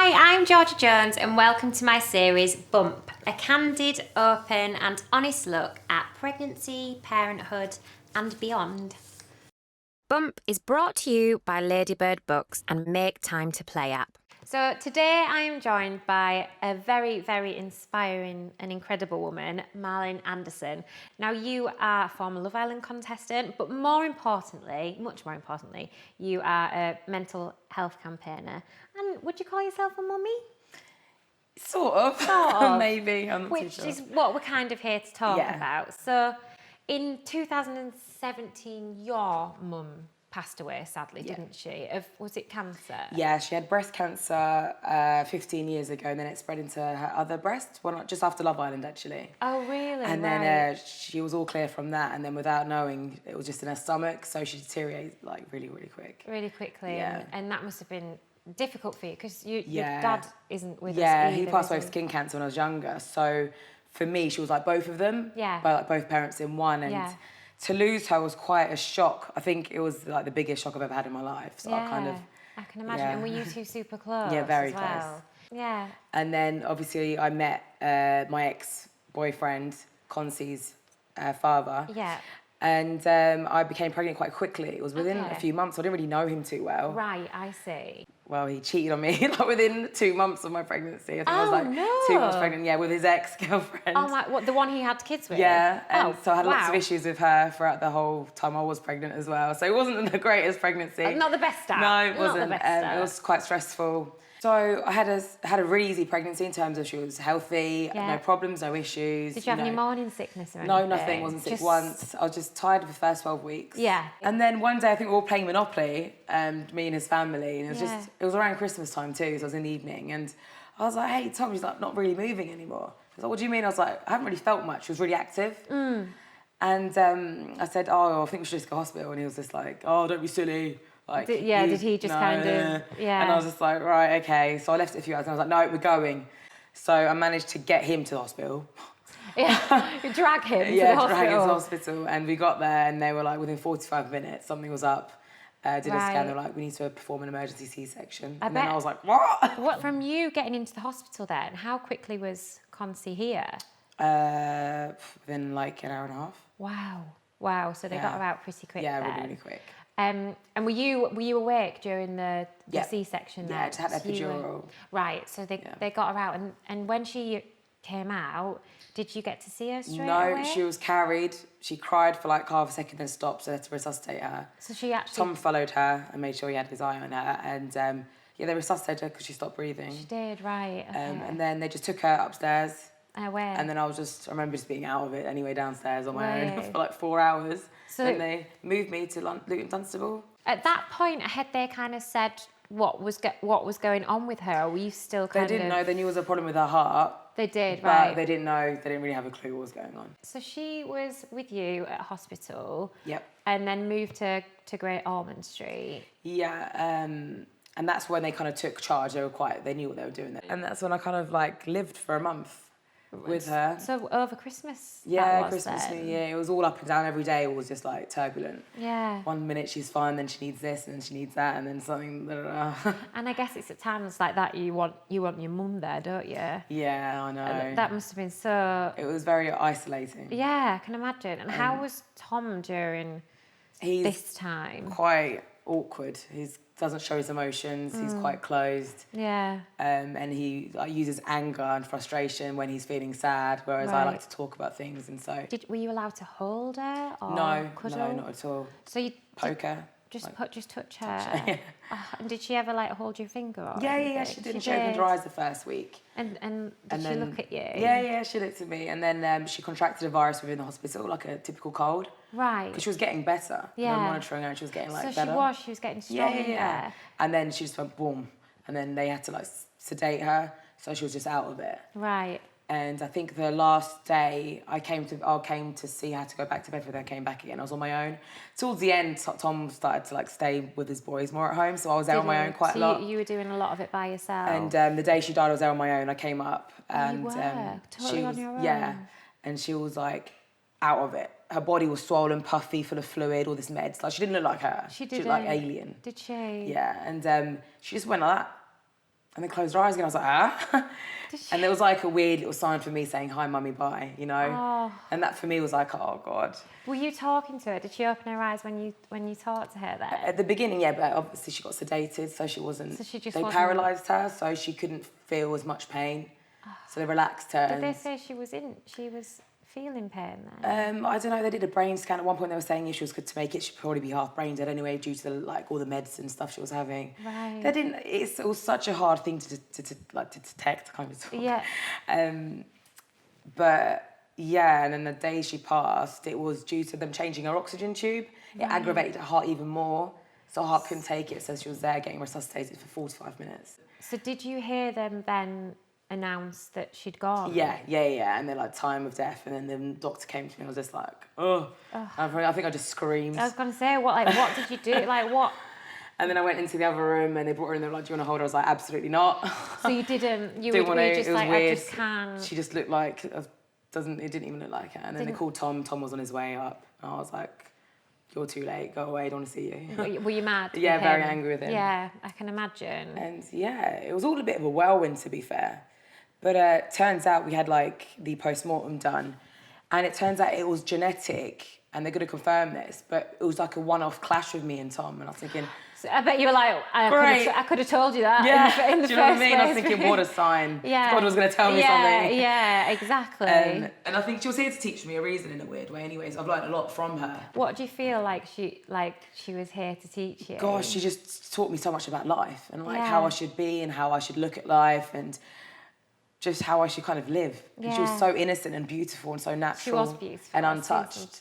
Hi, I'm Georgia Jones and welcome to my series Bump, a candid, open and honest look at pregnancy, parenthood and beyond. Bump is brought to you by Ladybird Books and Make Time to Play app. So today I am joined by a very, very inspiring and incredible woman, Malin Andersson. Now you are a former Love Island contestant, but more importantly, much more importantly, you are a mental health campaigner. And would you call yourself a mummy? Sort of. Maybe, I'm not too sure. Which is what we're kind of here to talk about. So in 2017, your mum passed away, sadly, didn't she? Was it cancer? Yeah, she had breast cancer 15 years ago, and then it spread into her other breast, well, not just after Love Island, actually. Oh, really? And then she was all clear from that, and then without knowing, it was just in her stomach, so she deteriorated like really, really quick. Really quickly, Yeah. and that must have been difficult for you because your dad isn't with us Yeah, either, he passed away is of skin cancer when I was younger, so for me, she was like both of them, like both parents in one, and to lose her was quite a shock. I think it was like the biggest shock I've ever had in my life. So I can imagine. And were you two super close? Yeah, very as well? close. Yeah. And then obviously I met my ex-boyfriend, Consy's father. Yeah. And I became pregnant quite quickly. It was within a few months. I didn't really know him too well. Right, I see. Well, he cheated on me like within 2 months of my pregnancy. I think I was like 2 months pregnant, with his ex-girlfriend. Oh my, what, the one he had kids with? Yeah, and so I had lots of issues with her throughout the whole time I was pregnant as well. So it wasn't the greatest pregnancy. Not the best start. No, it wasn't. Not the best start. It was quite stressful. So I had a really easy pregnancy in terms of she was healthy, no problems, no issues. Did you have any morning sickness or anything? No, nothing. Wasn't sick once. I was just tired of the first 12 weeks. Yeah. And then one day I think we were all playing Monopoly, me and his family, and it was around Christmas time too, so it was in the evening, and I was like, hey, Tom, she's like not really moving anymore. He was like, what do you mean? I was like, I haven't really felt much. She was really active. And I said, oh, I think we should just go to hospital, and he was just like, oh, don't be silly. Like, did he just kind of, And I was just like, right, okay. So I left it a few hours and I was like, no, we're going. So I managed to get him to the hospital. Yeah, you drag him to the hospital. Yeah, drag him to the hospital. And we got there and they were like, within 45 minutes, something was up. Did a scan, they were like, we need to perform an emergency C-section. And then I was like, what? What? From you getting into the hospital then, how quickly was Consy here? Within like an hour and a half. Wow, so they got her out pretty quick Yeah, then. really quick. And were you awake during the C-section there? Yeah, I just had epidural. Right, so they got her out, and when she came out, did you get to see her straight away? No, she was carried. She cried for like half a second, then stopped, so they had to resuscitate her. So she actually... Tom followed her and made sure he had his eye on her, and they resuscitated her because she stopped breathing. She did, right. Okay. And then they just took her upstairs. Where? And then I remember just being out of it anyway downstairs on my own for like 4 hours. So then they moved me to Luton Dunstable. At that point, had they kind of said what was going on with her, or were you still kind of... They didn't know. They knew it was a problem with her heart. They did, right. But they didn't know. They didn't really have a clue what was going on. So she was with you at hospital. Yep. And then moved to Great Ormond Street. Yeah. And that's when they kind of took charge. They knew what they were doing there. And that's when I kind of like lived for a month with her. So over Christmas? Yeah, Christmas, New Year. It was all up and down every day. It was just like turbulent. Yeah. 1 minute she's fine, then she needs this, and then she needs that, and then something. And I guess it's at times like that you want your mum there, don't you? Yeah, I know. That must have been so... It was very isolating. Yeah, I can imagine. And how was Tom during this time? Quite awkward. He doesn't show his emotions. He's quite closed. Yeah. And he uses anger and frustration when he's feeling sad, whereas I like to talk about things, and so... Were you allowed to hold her or cuddle? No, not at all. So you... Poke her. Just touch her. Yeah. Oh, and did she ever like hold your finger? Or yeah, she did. She opened her eyes the first week. And did she look at you? Yeah, she looked at me, and then she contracted a virus within the hospital, like a typical cold. Right. Because she was getting better. Yeah. They were monitoring her, and she was getting better. She was getting stronger. Yeah. And then she just went boom, and then they had to like sedate her, so she was just out of it. Right. And I think the last day I came to see her to go back to bed with her, came back again. I was on my own. Towards the end, Tom started to like stay with his boys more at home, so I was there on my own quite a lot. You were doing a lot of it by yourself. And the day she died, I was there on my own. I came up and you were totally she was on your own. Yeah, and she was like out of it. Her body was swollen, puffy, full of fluid, all this meds. Like she didn't look like her. She did. She looked like alien. Did she? Yeah, and she just went like that. and then closed her eyes again. I was like, ah. And there was like a weird little sign for me saying, hi, mummy, bye, you know? Oh. And that for me was like, oh, God. Were you talking to her? Did she open her eyes when you talked to her then? At the beginning, yeah, but obviously she got sedated, so she wasn't... So she just they wasn't... paralysed her, so she couldn't feel as much pain. So they relaxed her. Did they say she was feeling pain then? I don't know, they did a brain scan. At one point they were saying if she was good to make it, she'd probably be half brain dead anyway due to like all the meds and stuff she was having. Right. It was such a hard thing to detect, kind of talk. Yeah. But yeah, and then the day she passed, it was due to them changing her oxygen tube. It aggravated her heart even more. So her heart couldn't take it, so she was there getting resuscitated for 45 minutes. So did you hear them then announce that she'd gone? Yeah. And they're like, time of death. And then the doctor came to me and I was just like, oh. I think I just screamed. I was going to say, what did you do? Like, what? And then I went into the other room and they brought her in, they were like, do you want to hold her? I was like, absolutely not. So you didn't, you didn't were just like, weird. I just can't. She just looked like, it didn't even look like her. And then they called Tom. Tom was on his way up. And I was like, you're too late, go away, I don't want to see you. Were you mad? Yeah, very angry with him. Yeah, I can imagine. And yeah, it was all a bit of a whirlwind, to be fair. But turns out we had like the post-mortem done, and it turns out it was genetic, and they're going to confirm this, but it was like a one-off clash with me and Tom, and I was thinking... So I bet you were like, I could have told you that in the do you know what I mean? place. I was thinking, what a sign. Yeah. God was going to tell me something. Yeah, exactly. And I think she was here to teach me a reason in a weird way anyways. I've learned a lot from her. What do you feel like she was here to teach you? Gosh, she just taught me so much about life and like how I should be and how I should look at life and just how I should kind of live. Yeah. She was so innocent and beautiful and so natural. She was beautiful. And untouched.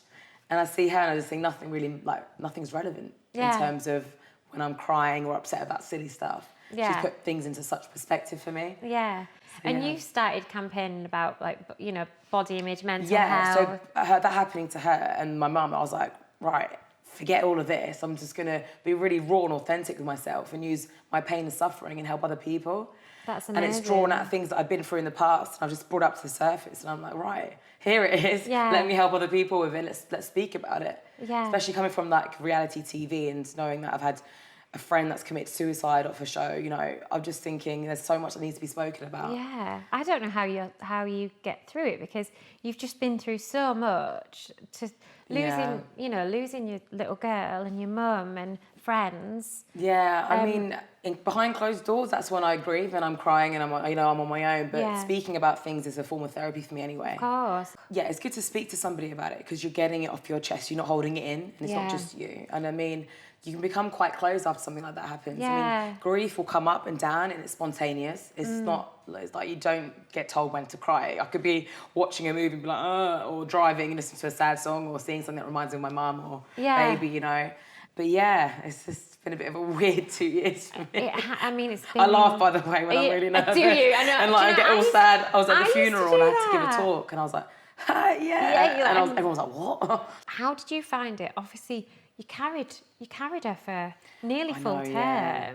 And I see her and I just think nothing's relevant in terms of when I'm crying or upset about silly stuff. Yeah. She's put things into such perspective for me. Yeah. So, and you started campaigning about body image, mental health. Yeah, so that happening to her and my mum, I was like, right, forget all of this. I'm just going to be really raw and authentic with myself and use my pain and suffering and help other people. That's amazing. And it's drawn out things that I've been through in the past and I've just brought up to the surface and I'm like, right, here it is. Yeah. Let me help other people with it. Let's speak about it. Yeah. Especially coming from like reality TV and knowing that I've had a friend that's committed suicide off a show, I'm just thinking there's so much that needs to be spoken about. Yeah. I don't know how you get through it because you've just been through so much to losing your little girl and your mum and friends. Yeah, I mean, behind closed doors, that's when I grieve and I'm crying and I'm on my own. But speaking about things is a form of therapy for me anyway. Of course. Yeah, it's good to speak to somebody about it because you're getting it off your chest. You're not holding it in, and it's not just you. And I mean, you can become quite closed after something like that happens. Yeah. I mean, grief will come up and down, and it's spontaneous. It's it's like you don't get told when to cry. I could be watching a movie and be like, or driving and listening to a sad song, or seeing something that reminds me of my mum or baby, But yeah, it's just been a bit of a weird 2 years for me. It's been... I laugh, by the way, when I'm really nervous. Do you? I know. And I get all sad. I was at the funeral and I had to give a talk and I was like, and everyone was like, what? How did you find it? Obviously, you carried her for nearly full term. Yeah.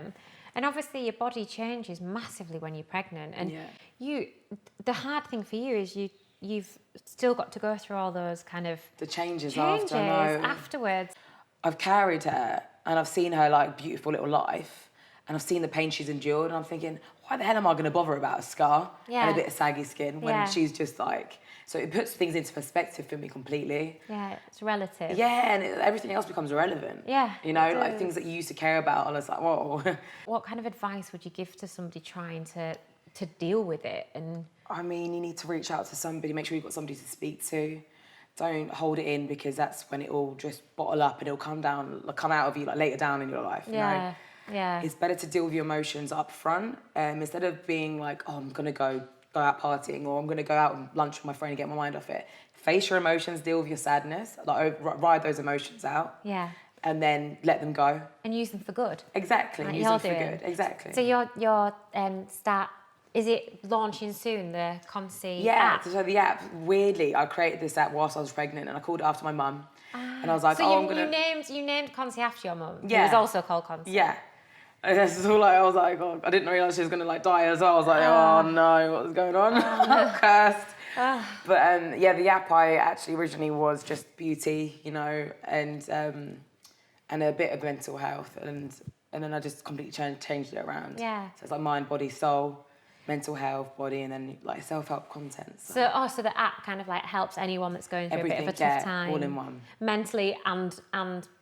And obviously your body changes massively when you're pregnant. And the hard thing for you is you've still got to go through all those kind of... The changes afterwards. I've carried her and I've seen her like beautiful little life and I've seen the pain she's endured and I'm thinking, why the hell am I going to bother about a scar and a bit of saggy skin when she's just like... So it puts things into perspective for me completely. Yeah, it's relative. Yeah, and everything else becomes irrelevant. Yeah. Like things that you used to care about, I was like, whoa. What kind of advice would you give to somebody trying to deal with it? And I mean, you need to reach out to somebody, make sure you've got somebody to speak to. Don't hold it in because that's when it will just bottle up and it'll come out of you like later down in your life. Yeah. Yeah. It's better to deal with your emotions up front instead of being like, oh, I'm gonna go out partying or I'm gonna go out and lunch with my friend and get my mind off it. Face your emotions, deal with your sadness, ride those emotions out. Yeah. And then let them go. And use them for good. Exactly. Like use them for good. Exactly. So your start. Is it launching soon, the Consy Yeah, app? so the app, weirdly, I created this app whilst I was pregnant and I called it after my mum. And I was like, I'm going to... You named Consy after your mum? Yeah. It was also called Consy? Yeah. And that's all I was like, I didn't realise she was going to die as well. I was like, oh no, what was going on? I'm cursed. But the app I actually originally was just beauty, and a bit of mental health. And and then I just completely changed it around. Yeah. So it's like mind, body, soul, mental health, body, and then like self-help content. So the app kind of like helps anyone that's going through everything, a bit of a tough time. all in one. Mentally and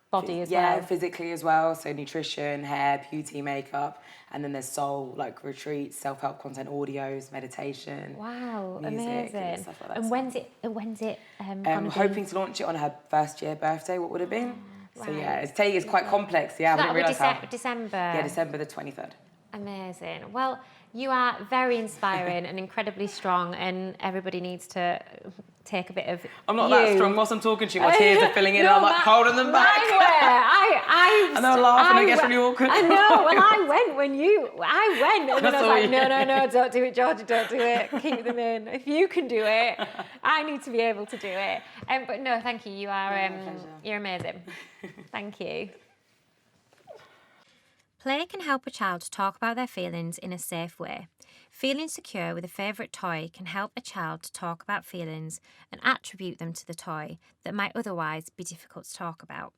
body as well. Yeah, physically as well. So nutrition, hair, beauty, makeup, and then there's soul, like retreats, self-help content, audios, meditation. Wow, music, amazing. And stuff like that. And when's it? I'm hoping to launch it on her first year birthday. What would it have been? Right. So yeah, it's quite complex. Yeah, So I didn't realise how. December. Yeah, December the 23rd. Amazing. Well, you are very inspiring and incredibly strong, and everybody needs to take a bit of. I'm not that strong. Whilst I'm talking to you, my tears are filling in, and I'm like holding them back. And they're laughing. It gets really awkward. I know. Well, I went, and then I was like, no, don't do it, Georgie, don't do it. Keep them in. If you can do it, I need to be able to do it. But no, thank you. You are. You're amazing. Thank you. Play can help a child to talk about their feelings in a safe way. Feeling secure with a favourite toy can help a child to talk about feelings and attribute them to the toy that might otherwise be difficult to talk about.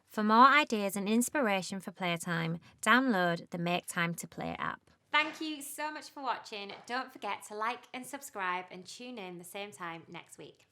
For more ideas and inspiration for playtime, download the Make Time to Play app. Thank you so much for watching. Don't forget to like and subscribe and tune in the same time next week.